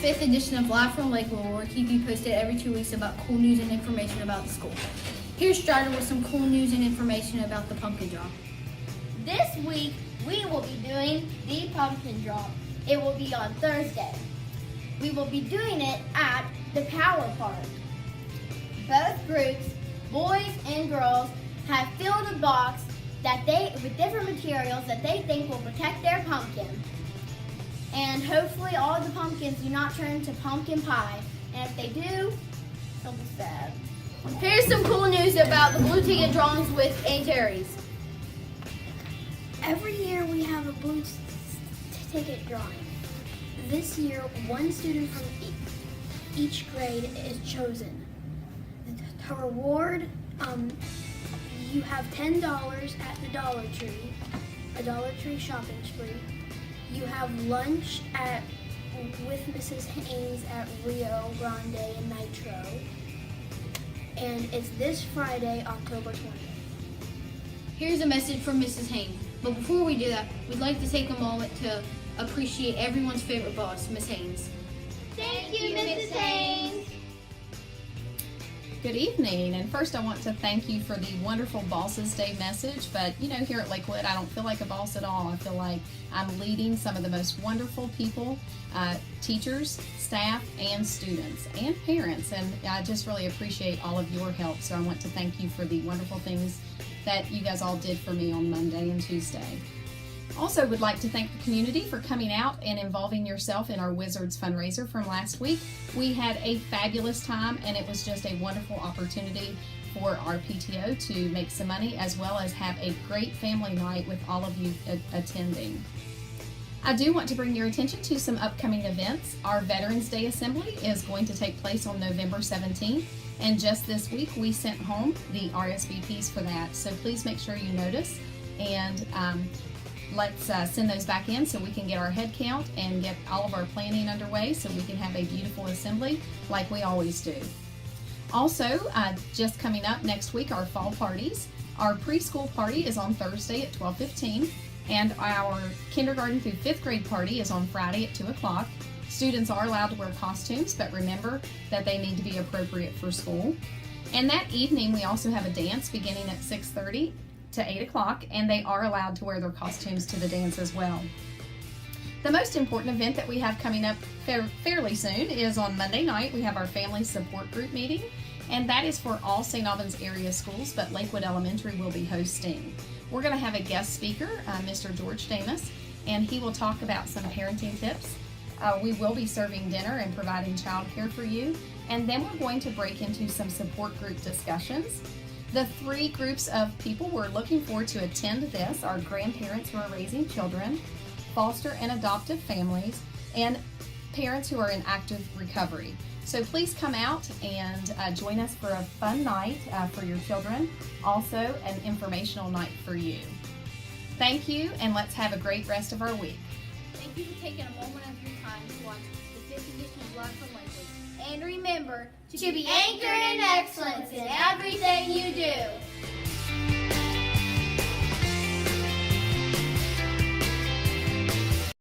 5th edition of Live from Lakewood, where we keep you posted every 2 weeks about cool news and information about the school. Here's Strider with some cool news and information about the pumpkin drop. This week, we will be doing the pumpkin drop. It will be on Thursday. We will be doing it at the Power Park. Both groups, boys and girls, have filled a box with different materials that they think will protect their pumpkin. And hopefully all of the pumpkins do not turn to pumpkin pie. And if they do, they'll be sad. Here's some cool news about the blue ticket drawings with Aunt Terry's. Every year we have a blue ticket drawing. This year, one student from each grade is chosen. The reward, you have $10 at the Dollar Tree, a Dollar Tree shopping spree. You have lunch with Mrs. Haynes at Rio Grande and Nitro. And it's this Friday, October 20th. Here's a message from Mrs. Haynes. But before we do that, we'd like to take a moment to appreciate everyone's favorite boss, Miss Haynes. Thank you, Mrs. Haynes. Good evening, and first I want to thank you for the wonderful Bosses Day message, but here at Lakewood I don't feel like a boss at all. I feel like I'm leading some of the most wonderful people, teachers, staff, and students, and parents, and I just really appreciate all of your help, so I want to thank you for the wonderful things that you guys all did for me on Monday and Tuesday. Also would like to thank the community for coming out and involving yourself in our Wizards fundraiser from last week. We had a fabulous time, and it was just a wonderful opportunity for our PTO to make some money, as well as have a great family night with all of you attending. I do want to bring your attention to some upcoming events. Our Veterans Day Assembly is going to take place on November 17th, and just this week we sent home the RSVPs for that, so please make sure you notice, and let's send those back in so we can get our head count and get all of our planning underway so we can have a beautiful assembly like we always do. Also, just coming up next week, our fall parties. Our preschool party is on Thursday at 12:15, and our kindergarten through 5th grade party is on Friday at 2 o'clock. Students are allowed to wear costumes, but remember that they need to be appropriate for school. And that evening, we also have a dance beginning at 6:30 to 8 o'clock, and they are allowed to wear their costumes to the dance as well. The most important event that we have coming up fairly soon is on Monday night. We have our family support group meeting, and that is for all St. Albans area schools, but Lakewood Elementary will be hosting. We're going to have a guest speaker, Mr. George Damas, and he will talk about some parenting tips. We will be serving dinner and providing childcare for you, and then we're going to break into some support group discussions. The 3 groups of people we're looking for to attend this are grandparents who are raising children, foster and adoptive families, and parents who are in active recovery. So please come out and join us for a fun night for your children, also an informational night for you. Thank you, and let's have a great rest of our week. Thank you for taking a moment of your time to watch the 5th edition of Live from Lakewood. And remember to be anchored in excellence in everything you do.